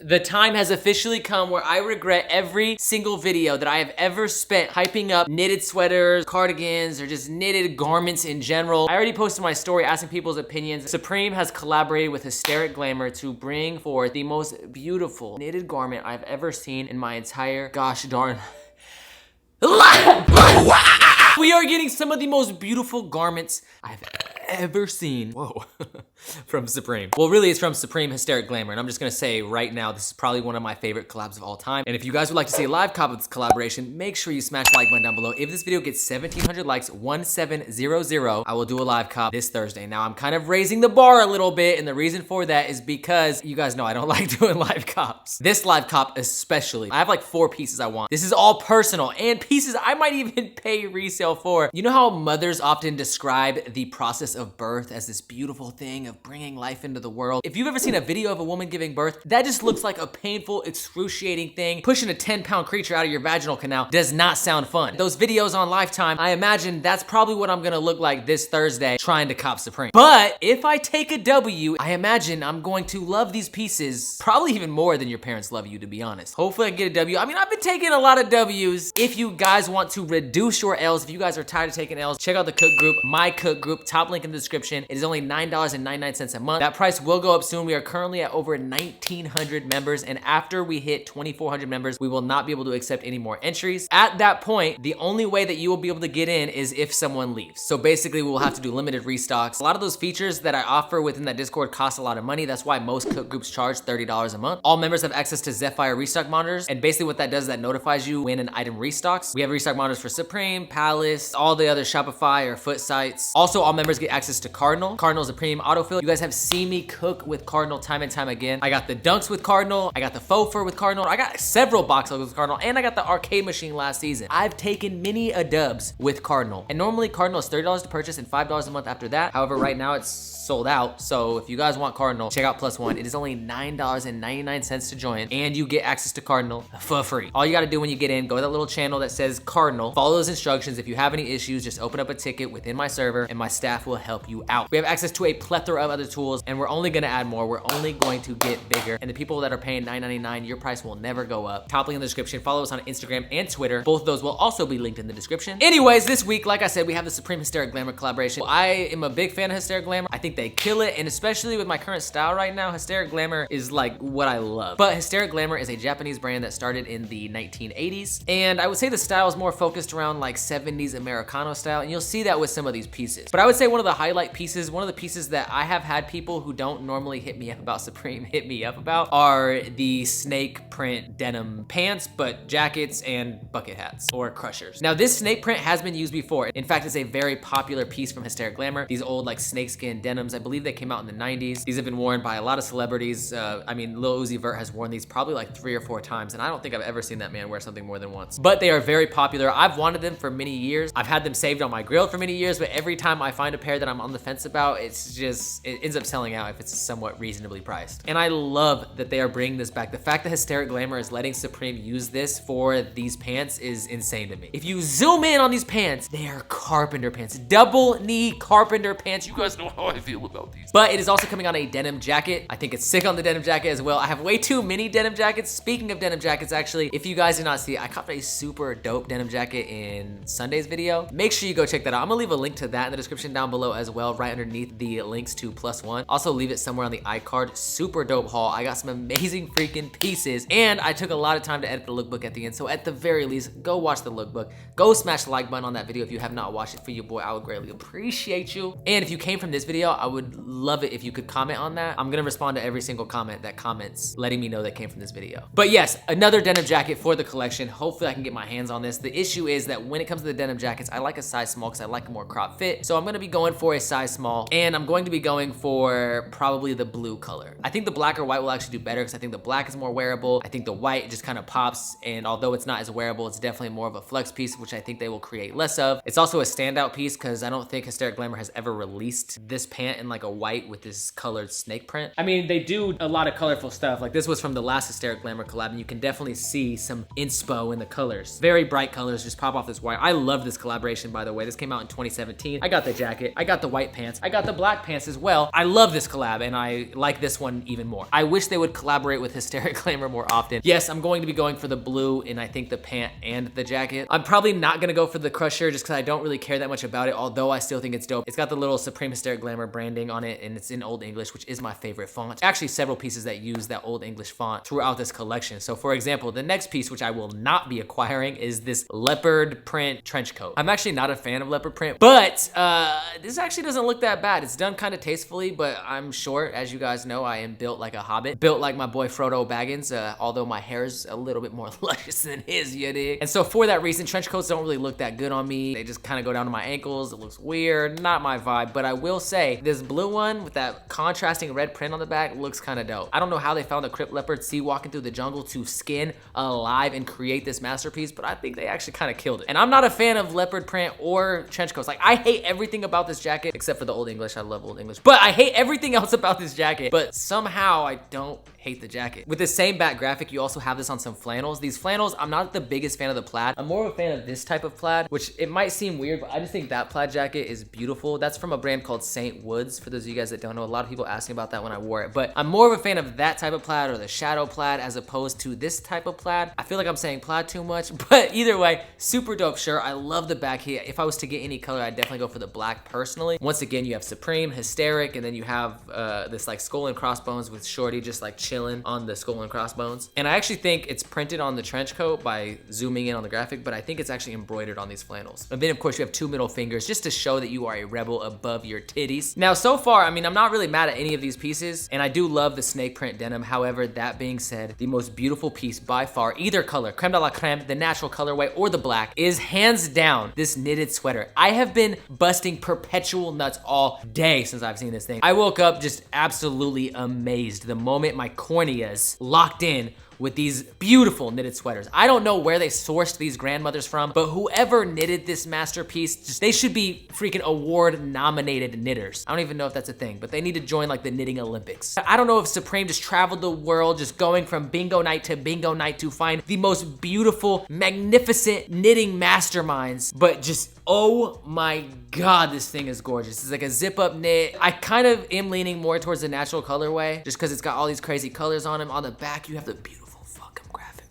The time has officially come where I regret every single video that I have ever spent hyping up knitted sweaters, cardigans, or just knitted garments in general. I already posted my story asking people's opinions. Supreme has collaborated with Hysteric Glamour to bring forth the most beautiful knitted garment I've ever seen in my entire gosh darn we are getting some of the most beautiful garments I've ever seen. Whoa. From Supreme. Well, really, it's from Supreme Hysteric Glamour, and I'm just gonna say right now, this is probably one of my favorite collabs of all time. And if you guys would like to see a live copy of this collaboration, make sure you smash the like button down below. If this video gets 1,700 likes, 1700, I will do a live cop this Thursday. Now, I'm kind of raising the bar a little bit, and the reason for that is because you guys know I don't like doing live cops. This live cop especially. I have like 4 pieces I want. This is all personal, and pieces I might even pay resale for. You know how mothers often describe the process of birth as this beautiful thing of bringing life into the world? If you've ever seen a video of a woman giving birth, that just looks like a painful, excruciating thing. Pushing a 10-pound creature out of your vaginal canal does not sound fun. Those videos on Lifetime, I imagine that's probably what I'm gonna look like this Thursday trying to cop Supreme. But if I take a W, I imagine I'm going to love these pieces probably even more than your parents love you, to be honest. Hopefully I get a W. I mean, I've been taking a lot of W's. If you guys want to reduce your L's, if you guys are tired of taking L's, check out the cook group, my cook group, top link in the description. It is only $9.99 a month. That price will go up soon. We are currently at over 1,900 members, and after we hit 2,400 members, we will not be able to accept any more entries. At that point, the only way that you will be able to get in is if someone leaves. So basically, we will have to do limited restocks. A lot of those features that I offer within that Discord cost a lot of money. That's why most cook groups charge $30 a month. All members have access to Zephyr restock monitors, and basically what that does is that notifies you when an item restocks. We have restock monitors for Supreme, Palace, all the other Shopify or Foot sites. Also, all members get access to Cardinal. Cardinal is a premium autofill. You guys have seen me cook with Cardinal time and time again. I got the Dunks with Cardinal. I got the Faux Fur with Cardinal. I got several box logos with Cardinal, and I got the arcade machine last season. I've taken many a dubs with Cardinal. And normally Cardinal is $30 to purchase and $5 a month after that. However, right now it's sold out. So if you guys want Cardinal, check out +1. It is only $9.99 to join, and you get access to Cardinal for free. All you gotta do when you get in, go to that little channel that says Cardinal, follow those instructions. If you have any issues, just open up a ticket within my server and my staff will help you out. We have access to a plethora of other tools, and we're only gonna add more. We're only going to get bigger. And the people that are paying $9.99, your price will never go up. Top link in the description. Follow us on Instagram and Twitter. Both of those will also be linked in the description. Anyways, this week, like I said, we have the Supreme Hysteric Glamour collaboration. I am a big fan of Hysteric Glamour. I think they kill it, and especially with my current style right now, Hysteric Glamour is like what I love. But Hysteric Glamour is a Japanese brand that started in the 1980s, and I would say the style is more focused around like 70s Americano style, and you'll see that with some of these pieces. But I would say one of the highlight pieces, one of the pieces that I have had people who don't normally hit me up about Supreme hit me up about are the snake print denim pants, but jackets and bucket hats or crushers. Now this snake print has been used before. In fact, it's a very popular piece from Hysteric Glamour. These old like snakeskin denims, I believe they came out in the 90s. These have been worn by a lot of celebrities. I mean, Lil Uzi Vert has worn these probably like 3 or 4 times, and I don't think I've ever seen that man wear something more than once. But they are very popular. I've wanted them for many years. I've had them saved on my grill for many years, but every time I find a pair that I'm on the fence about, it ends up selling out if it's somewhat reasonably priced. And I love that they are bringing this back. The fact that Hysteric Glamour is letting Supreme use this for these pants is insane to me. If you zoom in on these pants, they are carpenter pants, double knee carpenter pants. You guys know how I feel about these. But it is also coming on a denim jacket. I think it's sick on the denim jacket as well. I have way too many denim jackets. Speaking of denim jackets, actually, if you guys did not see it, I copped a super dope denim jacket in Sunday's video. Make sure you go check that out. I'm gonna leave a link to that in the description down below as well, right underneath the links to +1. Also leave it somewhere on the iCard. Super dope haul. I got some amazing freaking pieces, and I took a lot of time to edit the lookbook at the end. So at the very least, go watch the lookbook. Go smash the like button on that video if you have not watched it for your boy. I would greatly appreciate you. And if you came from this video, I would love it if you could comment on that. I'm gonna respond to every single comment that comments letting me know that came from this video. But yes, another denim jacket for the collection. Hopefully I can get my hands on this. The issue is that when it comes to the denim jackets, I like a size small because I like a more crop fit. So I'm gonna be going for a size small, and I'm going to be going for probably the blue color. I think the black or white will actually do better because I think the black is more wearable. I think the white just kind of pops, and although it's not as wearable, it's definitely more of a flex piece, which I think they will create less of. It's also a standout piece because I don't think Hysteric Glamour has ever released this pant pant in like a white with this colored snake print. I mean, they do a lot of colorful stuff. Like this was from the last Hysteric Glamour collab, and you can definitely see some inspo in the colors. Very bright colors, just pop off this white. I love this collaboration, by the way. This came out in 2017. I got the jacket, I got the white pants, I got the black pants as well. I love this collab, and I like this one even more. I wish they would collaborate with Hysteric Glamour more often. Yes, I'm going to be going for the blue in I think the pant and the jacket. I'm probably not gonna go for the crusher just because I don't really care that much about it, although I still think it's dope. It's got the little Supreme Hysteric Glamour branding on it, and it's in Old English, which is my favorite font. Actually, several pieces that use that Old English font throughout this collection. So for example, the next piece, which I will not be acquiring, is this leopard print trench coat. I'm actually not a fan of leopard print, but this actually doesn't look that bad. It's done kind of tastefully, but I'm short. As you guys know, I am built like a hobbit, built like my boy Frodo Baggins, although my hair is a little bit more luscious than his, you dig? And so for that reason, trench coats don't really look that good on me. They just kind of go down to my ankles. It looks weird, not my vibe, but I will say this blue one with that contrasting red print on the back looks kind of dope. I don't know how they found the crypt leopard sea walking through the jungle to skin alive and create this masterpiece, but I think they actually kind of killed it. And I'm not a fan of leopard print or trench coats. Like I hate everything about this jacket except for the Old English. I love Old English, but I hate everything else about this jacket, but somehow I don't hate the jacket. With the same back graphic, you also have this on some flannels. These flannels, I'm not the biggest fan of the plaid. I'm more of a fan of this type of plaid, which it might seem weird, but I just think that plaid jacket is beautiful. That's from a brand called St. Woods. For those of you guys that don't know, a lot of people asked me about that when I wore it, but I'm more of a fan of that type of plaid or the shadow plaid as opposed to this type of plaid. I feel like I'm saying plaid too much, but either way, super dope shirt. I love the back here. If I was to get any color, I'd definitely go for the black personally. Once again, you have Supreme, Hysteric, and then you have this like skull and crossbones with Shorty just like chilling on the skull and crossbones. And I actually think it's printed on the trench coat by zooming in on the graphic, but I think it's actually embroidered on these flannels. And then of course you have 2 middle fingers just to show that you are a rebel above your titties. Now so far, I mean, I'm not really mad at any of these pieces, and I do love the snake print denim. However, that being said, the most beautiful piece by far, either color, creme de la creme, the natural colorway, or the black, is hands down this knitted sweater. I have been busting perpetual nuts all day since I've seen this thing. I woke up just absolutely amazed the moment my corneas locked in with these beautiful knitted sweaters. I don't know where they sourced these grandmothers from, but whoever knitted this masterpiece, they should be freaking award nominated knitters. I don't even know if that's a thing, but they need to join like the knitting Olympics. I don't know if Supreme just traveled the world, just going from bingo night to find the most beautiful, magnificent knitting masterminds, but just, oh my God, this thing is gorgeous. It's like a zip up knit. I kind of am leaning more towards the natural colorway just because it's got all these crazy colors on them. On the back, you have the beautiful fucking graphic.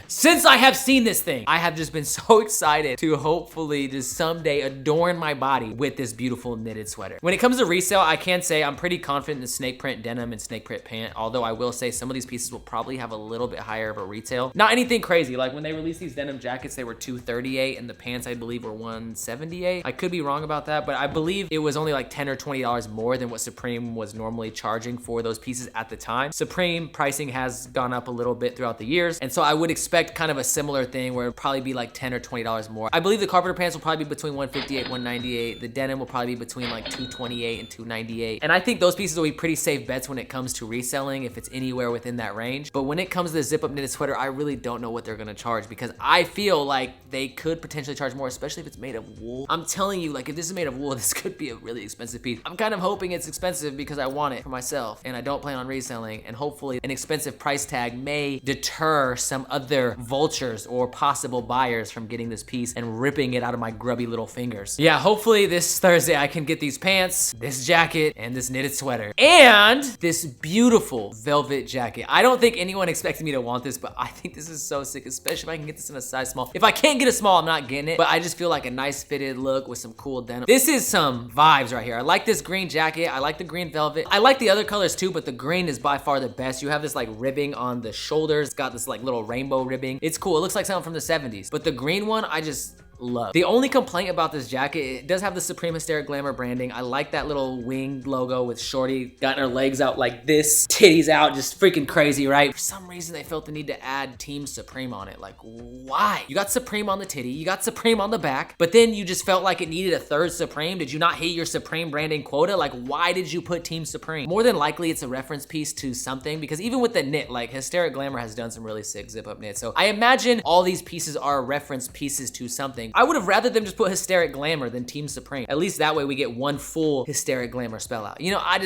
Since I have seen this thing, I have just been so excited to hopefully just someday adorn my body with this beautiful knitted sweater. When it comes to resale, I can say I'm pretty confident in the snake print denim and snake print pant, although I will say some of these pieces will probably have a little bit higher of a retail. Not anything crazy, like when they released these denim jackets, they were $238 and the pants I believe were $178. I could be wrong about that, but I believe it was only like $10 or $20 more than what Supreme was normally charging for those pieces at the time. Supreme pricing has gone up a little bit throughout the years, and so I would expect kind of a similar thing where it'd probably be like $10 or $20 more. I believe the carpenter pants will probably be between $158, $198. The denim will probably be between like $228 and $298. And I think those pieces will be pretty safe bets when it comes to reselling if it's anywhere within that range. But when it comes to the zip up knitted sweater, I really don't know what they're gonna charge because I feel like they could potentially charge more, especially if it's made of wool. I'm telling you, like if this is made of wool, this could be a really expensive piece. I'm kind of hoping it's expensive because I want it for myself and I don't plan on reselling, and hopefully an expensive price tag may deter some other vultures or possible buyers from getting this piece and ripping it out of my grubby little fingers. Yeah, hopefully this Thursday I can get these pants, this jacket, and this knitted sweater, and this beautiful velvet jacket. I don't think anyone expected me to want this, but I think this is so sick, especially if I can get this in a size small. If I can't get a small, I'm not getting it, but I just feel like a nice fitted look with some cool denim. This is some vibes right here. I like this green jacket. I like the green velvet. I like the other colors too, but the green is by far the best. You have this like ribbing on the shoulders. It's got this like little rainbow ribbing. It's cool. It looks like something from the 70s, but the green one, I just love. The only complaint about this jacket, it does have the Supreme Hysteric Glamour branding. I like that little winged logo with Shorty got her legs out like this, titties out, just freaking crazy, right? For some reason, they felt the need to add Team Supreme on it. Like, why? You got Supreme on the titty, you got Supreme on the back, but then you just felt like it needed a third Supreme. Did you not hit your Supreme branding quota? Like, why did you put Team Supreme? More than likely, it's a reference piece to something, because even with the knit, like Hysteric Glamour has done some really sick zip up knits. So I imagine all these pieces are reference pieces to something, I would have rather them just put Hysteric Glamour than Team Supreme. At least that way we get one full Hysteric Glamour spell out. You know, I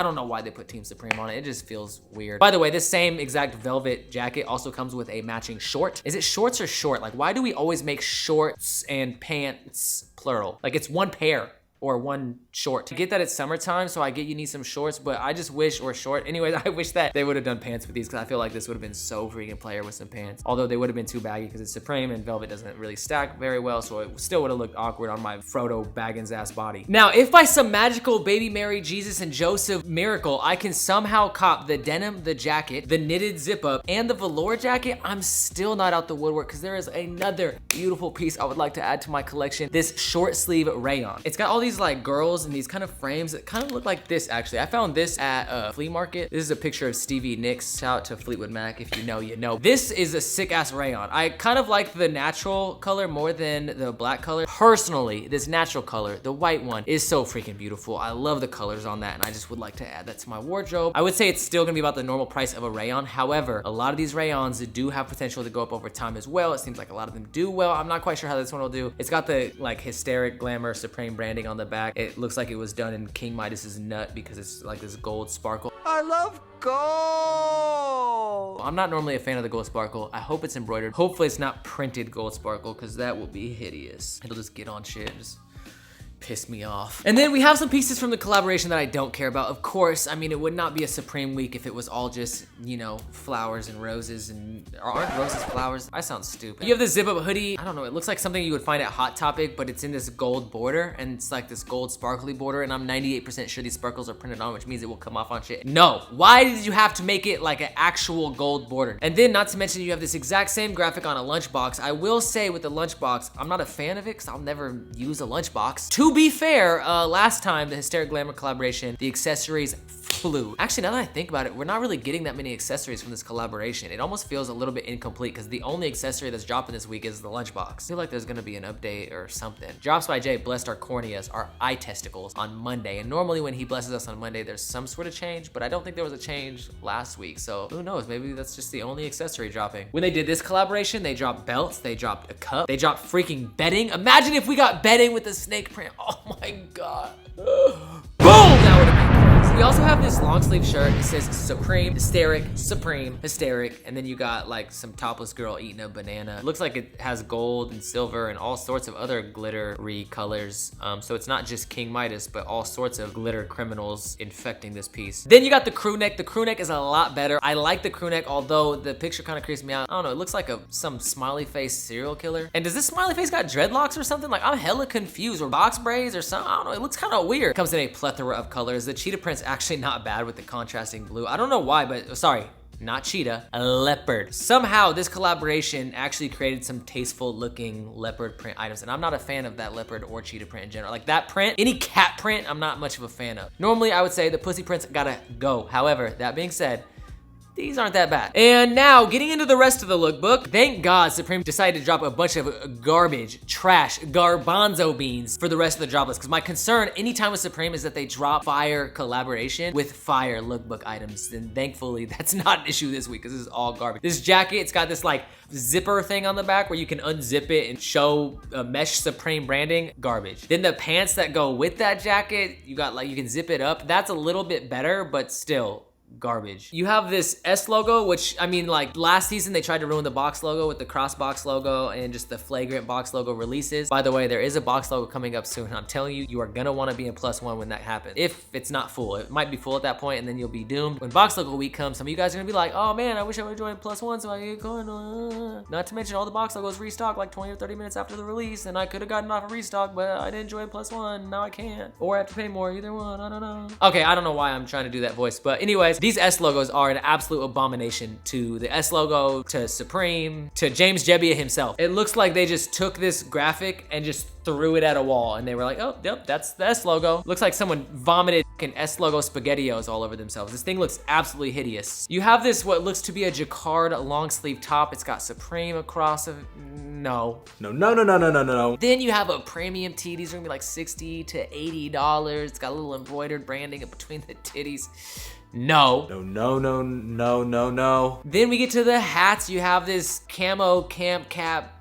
don't know why they put Team Supreme on it. It just feels weird. By the way, this same exact velvet jacket also comes with a matching short. Is it shorts or short? Like, why do we always make shorts and pants plural? Like, it's one pair or one short. I get that it's summertime, so I get you need some shorts, but I just wish, or short. Anyways, I wish that they would have done pants with these because I feel like this would have been so freaking player with some pants. Although they would have been too baggy because it's Supreme and velvet doesn't really stack very well, so it still would have looked awkward on my Frodo Baggins ass body. Now, if by some magical baby Mary, Jesus, and Joseph miracle, I can somehow cop the denim, the jacket, the knitted zip up, and the velour jacket, I'm still not out the woodwork because there is another beautiful piece I would like to add to my collection. This short sleeve rayon. It's got all these like girls and these kind of frames that kind of look like this actually. I found this at a flea market. This is a picture of Stevie Nicks. Shout out to Fleetwood Mac. If you know, you know. This is a sick ass rayon. I kind of like the natural color more than the black color. Personally, this natural color, the white one, is so freaking beautiful. I love the colors on that and I just would like to add that to my wardrobe. I would say it's still gonna be about the normal price of a rayon. However, a lot of these rayons do have potential to go up over time as well. It seems like a lot of them do well. I'm not quite sure how this one will do. It's got the like Hysteric Glamour Supreme branding on the back. It looks like it was done in King Midas's nut because it's like this gold sparkle. I love gold. I'm not normally a fan of the gold sparkle. I hope it's embroidered. Hopefully it's not printed gold sparkle because that will be hideous. It'll just get on shit and just piss me off. And then we have some pieces from the collaboration that I don't care about. Of course, I mean, it would not be a Supreme week if it was all just, you know, flowers and roses and, aren't roses flowers? I sound stupid. You have this zip up hoodie. I don't know, it looks like something you would find at Hot Topic, but it's in this gold border and it's like this gold sparkly border and I'm 98% sure these sparkles are printed on, which means it will come off on shit. No, why did you have to make it like an actual gold border? And then not to mention you have this exact same graphic on a lunchbox. I will say with the lunchbox, I'm not a fan of it because I'll never use a lunchbox. To be fair, last time, the Hysteric Glamour collaboration, the accessories flew. Actually, now that I think about it, we're not really getting that many accessories from this collaboration. It almost feels a little bit incomplete because the only accessory that's dropping this week is the lunchbox. I feel like there's gonna be an update or something. Drops by Jay blessed our corneas, our eye testicles, on Monday. And normally when he blesses us on Monday, there's some sort of change, but I don't think there was a change last week. So who knows, maybe that's just the only accessory dropping. When they did this collaboration, they dropped belts, they dropped a cup, they dropped freaking bedding. Imagine if we got bedding with the snake print. Oh my God. Boom! That would have been crazy. We also have this long sleeve shirt. It says Supreme, Hysteric, Supreme, Hysteric, and then you got like some topless girl eating a banana. It looks like it has gold and silver and all sorts of other glittery colors. So it's not just King Midas, but all sorts of glitter criminals infecting this piece. Then you got the crew neck. The crew neck is a lot better. I like the crew neck, although the picture kind of creeps me out. I don't know, it looks like some smiley face serial killer. And does this smiley face got dreadlocks or something? Like, I'm hella confused, or box braids or something. I don't know, it looks kind of weird. It comes in a plethora of colors. The cheetah print's actually not bad with the contrasting blue. I don't know why, but sorry, not cheetah, a leopard. Somehow this collaboration actually created some tasteful looking leopard print items, and I'm not a fan of that leopard or cheetah print in general. Like that print, any cat print, I'm not much of a fan of. Normally I would say the pussy prints gotta go. However, that being said, these aren't that bad. And now, getting into the rest of the lookbook, thank God Supreme decided to drop a bunch of garbage, trash, garbanzo beans for the rest of the drop list. Because my concern anytime with Supreme is that they drop fire collaboration with fire lookbook items. And thankfully, that's not an issue this week because this is all garbage. This jacket, it's got this like zipper thing on the back where you can unzip it and show a mesh Supreme branding, garbage. Then the pants that go with that jacket, you got like, you can zip it up. That's a little bit better, but still, garbage. You have this S logo, which I mean, like last season they tried to ruin the box logo with the cross box logo and just the flagrant box logo releases. By the way, there is a box logo coming up soon. I'm telling you, you are gonna want to be in +1 when that happens. If it's not full, it might be full at that point and then you'll be doomed. When box logo week comes, some of you guys are gonna be like, oh man, I wish I would have joined +1 so I could get going. Not to mention all the box logos restock like 20 or 30 minutes after the release and I could have gotten off a restock, but I didn't join +1, now I can't. Or I have to pay more, either one, I don't know. Okay, I don't know why I'm trying to do that voice, but anyways, these S logos are an absolute abomination to the S logo, to Supreme, to James Jebbia himself. It looks like they just took this graphic and just threw it at a wall and they were like, oh, yep, that's the S logo. Looks like someone vomited fucking S logo SpaghettiOs all over themselves. This thing looks absolutely hideous. You have this, what looks to be a jacquard long sleeve top. It's got Supreme across of, no. No. Then you have a premium tee. These are gonna be like $60 to $80. It's got a little embroidered branding in between the titties. No. No. Then we get to the hats. You have this camo camp cap.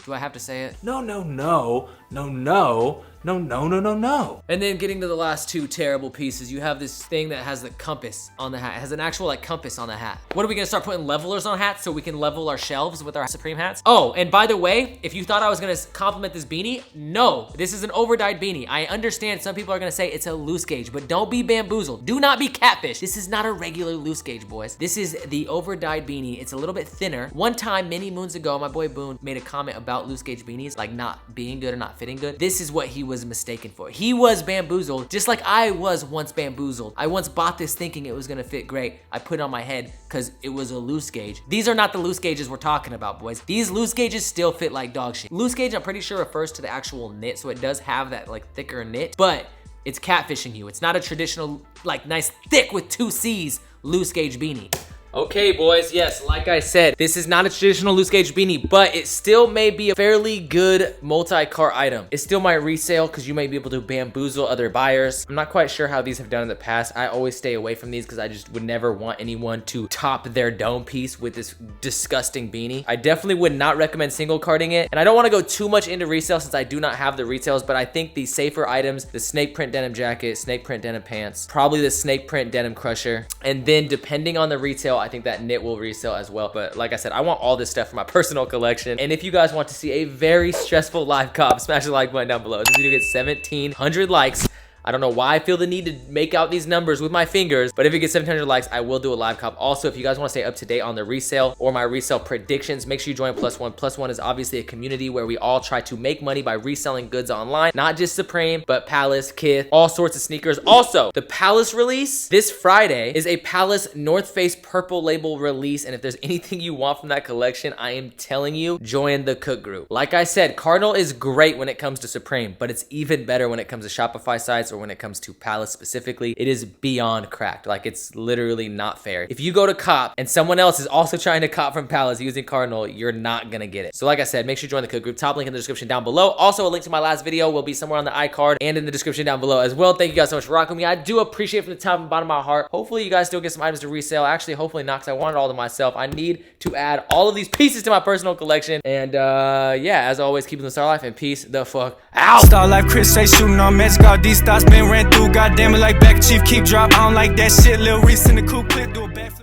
Do I have to say it? No, no, no, no, no, no, no, no, no, no. And then getting to the last two terrible pieces, you have this thing that has the compass on the hat. It has an actual like compass on the hat. What are we gonna start putting levelers on hats so we can level our shelves with our Supreme hats? Oh, and by the way, if you thought I was gonna compliment this beanie, no, this is an overdyed beanie. I understand some people are gonna say it's a loose gauge, but don't be bamboozled. Do not be catfish. This is not a regular loose gauge, boys. This is the overdyed beanie. It's a little bit thinner. One time, many moons ago, my boy Boone made a comment about loose gauge beanies, like not being good or not fitting good. This is what he was mistaken for. He was bamboozled, just like I was once bamboozled. I once bought this thinking it was gonna fit great. I put it on my head because it was a loose gauge. These are not the loose gauges we're talking about, boys. These loose gauges still fit like dog shit. Loose gauge, I'm pretty sure, refers to the actual knit, so it does have that like thicker knit, but it's catfishing you. It's not a traditional, like nice thick with 2 C's loose gauge beanie. Okay, boys, yes, like I said, this is not a traditional loose gauge beanie, but it still may be a fairly good multi-car item. It still might resale because you may be able to bamboozle other buyers. I'm not quite sure how these have done in the past. I always stay away from these because I just would never want anyone to top their dome piece with this disgusting beanie. I definitely would not recommend single carding it, and I don't want to go too much into resale since I do not have the retails, but I think the safer items, the snake print denim jacket, snake print denim pants, probably the snake print denim crusher, and then depending on the retail, I think that knit will resell as well. But like I said, I want all this stuff for my personal collection. And if you guys want to see a very stressful live cop, smash the like button down below. This video gets 1,700 likes. I don't know why I feel the need to make out these numbers with my fingers, but if it gets 700 likes, I will do a live cop. Also, if you guys want to stay up to date on the resale or my resale predictions, make sure you join +1. +1 is obviously a community where we all try to make money by reselling goods online, not just Supreme, but Palace, Kith, all sorts of sneakers. Also, the Palace release this Friday is a Palace North Face purple label release, and if there's anything you want from that collection, I am telling you, join the Cook group. Like I said, Cardinal is great when it comes to Supreme, but it's even better when it comes to Shopify sites or when it comes to Palace specifically. It is beyond cracked. Like, it's literally not fair. If you go to cop and someone else is also trying to cop from Palace using Cardinal, you're not gonna get it. So like I said, make sure you join the Cook group. Top link in the description down below. Also, a link to my last video will be somewhere on the iCard and in the description down below as well. Thank you guys so much for rocking with me. I do appreciate it from the top and bottom of my heart. Hopefully you guys still get some items to resale. Actually, hopefully not, because I want it all to myself. I need to add all of these pieces to my personal collection. And yeah, as always, keep it in the star life and peace the fuck out. Star life, Chris say shooting on magic. All these thoughts been ran through. Goddamn it, like back chief, keep drop. I don't like that shit. Lil Reese in the coupe clip, do a backflip.